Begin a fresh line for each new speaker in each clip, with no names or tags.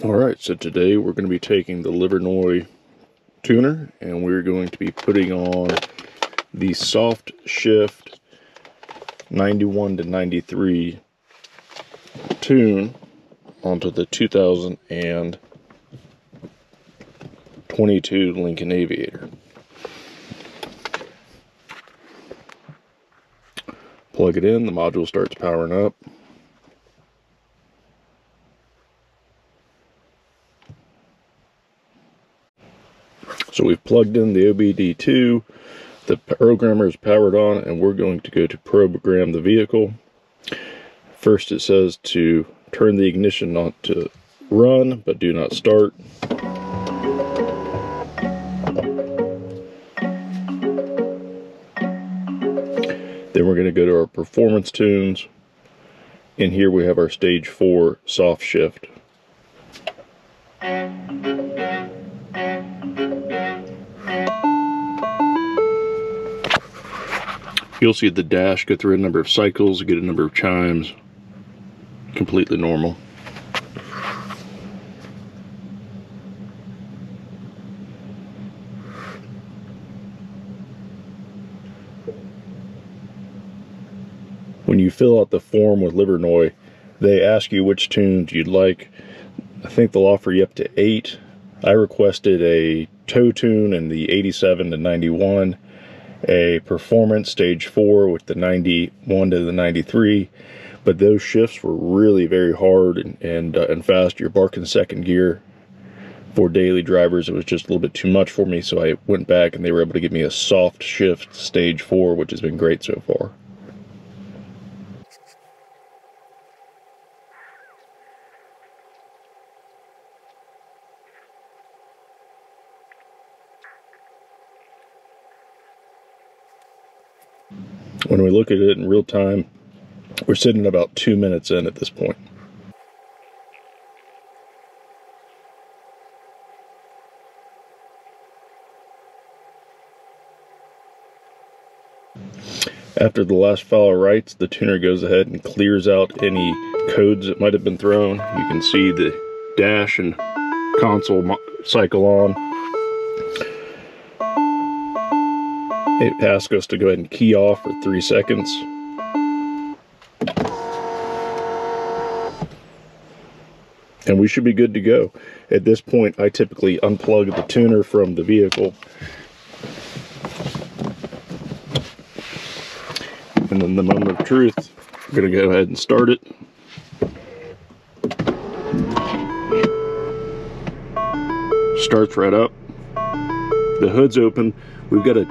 Alright, so today we're going to be taking the Livernois tuner and we're going to be putting on the soft shift 91 to 93 tune onto the 2022 Lincoln Aviator. Plug it in, the module starts powering up. So we've plugged in the OBD2, the programmer is powered on, and we're going to go to program the vehicle. First it says to turn the ignition on to run, but do not start. Then we're going to go to our performance tunes. In here we have our stage 4 soft shift. You'll see the dash go through a number of cycles, get a number of chimes. Completely normal. When you fill out the form with Livernois, they ask you which tunes you'd like. I think they'll offer you up to 8. I requested a toe tune in the 87 to 91. A performance stage 4 with the 91 to the 93, but those shifts were really very hard and fast. You're barking second gear. For daily drivers, it was just a little bit too much for me, so I went back and they were able to give me a soft shift stage 4, which has been great so far. When we look at it in real time, we're sitting about 2 minutes in at this point. After the last file writes, the tuner goes ahead and clears out any codes that might have been thrown. You can see the dash and console cycle on. It asks us to go ahead and key off for 3 seconds. And we should be good to go. At this point, I typically unplug the tuner from the vehicle. And then the moment of truth, we're going to go ahead and start it. Starts right up. The hood's open. We've got a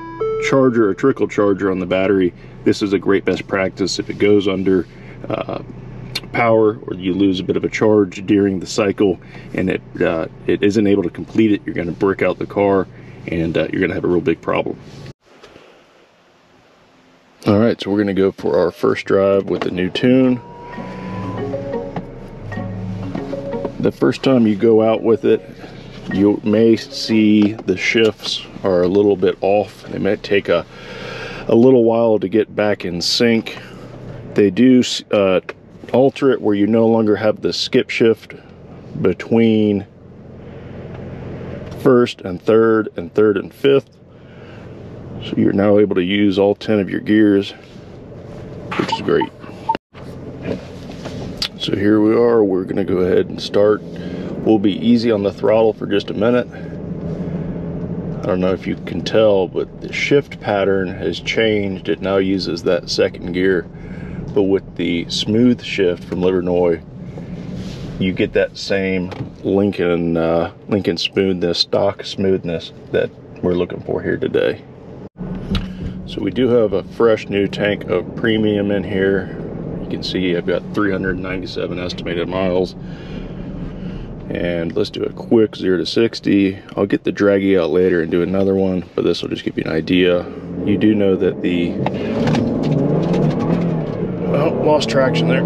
charger, a trickle charger on the battery. This is a great best practice. If it goes under power or you lose a bit of a charge during the cycle and it isn't able to complete it, you're going to brick out the car and you're going to have a real big problem. Alright, so we're going to go for our first drive with the new tune. The first time you go out with it, you may see the shifts are a little bit off. They might take a little while to get back in sync. They do alter it where you no longer have the skip shift between first and third and fifth. So you're now able to use all 10 of your gears, which is great. So here we are, we're gonna go ahead and start. We'll be easy on the throttle for just a minute. I don't know if you can tell, but the shift pattern has changed. It now uses that second gear, but with the smooth shift from Livernois, you get that same Lincoln smoothness, stock smoothness that we're looking for here today. So we do have a fresh new tank of premium in here. You can see I've got 397 estimated miles. And let's do a quick 0 to 60. I'll get the draggy out later and do another one, but this will just give you an idea. You do know that the, well, lost traction there.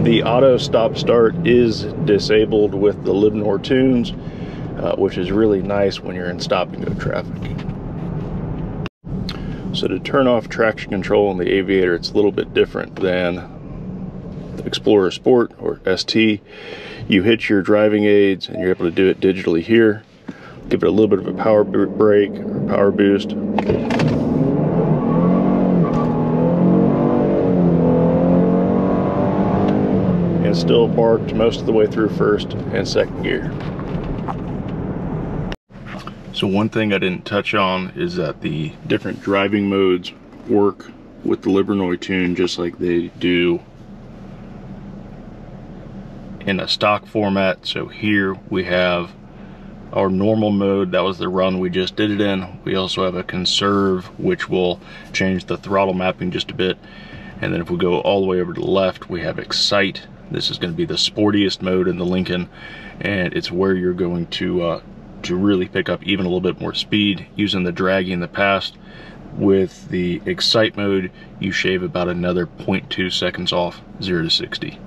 The auto stop start is disabled with the Livernois tunes, which is really nice when you're in stop and go traffic. So to turn off traction control in the Aviator, it's a little bit different than Explorer Sport or ST, you hit your driving aids and you're able to do it digitally here. Give it a little bit of a power brake or power boost. And still parked most of the way through first and second gear. So one thing I didn't touch on is that the different driving modes work with the Livernois tune just like they do in a stock format. So here we have our normal mode, that was the run we just did it in. We also have a conserve, which will change the throttle mapping just a bit. And then if we go all the way over to the left, we have excite. This is going to be the sportiest mode in the Lincoln, and it's where you're going to really pick up even a little bit more speed using the draggy in the past. With the excite mode, you shave about another 0.2 seconds off 0 to 60.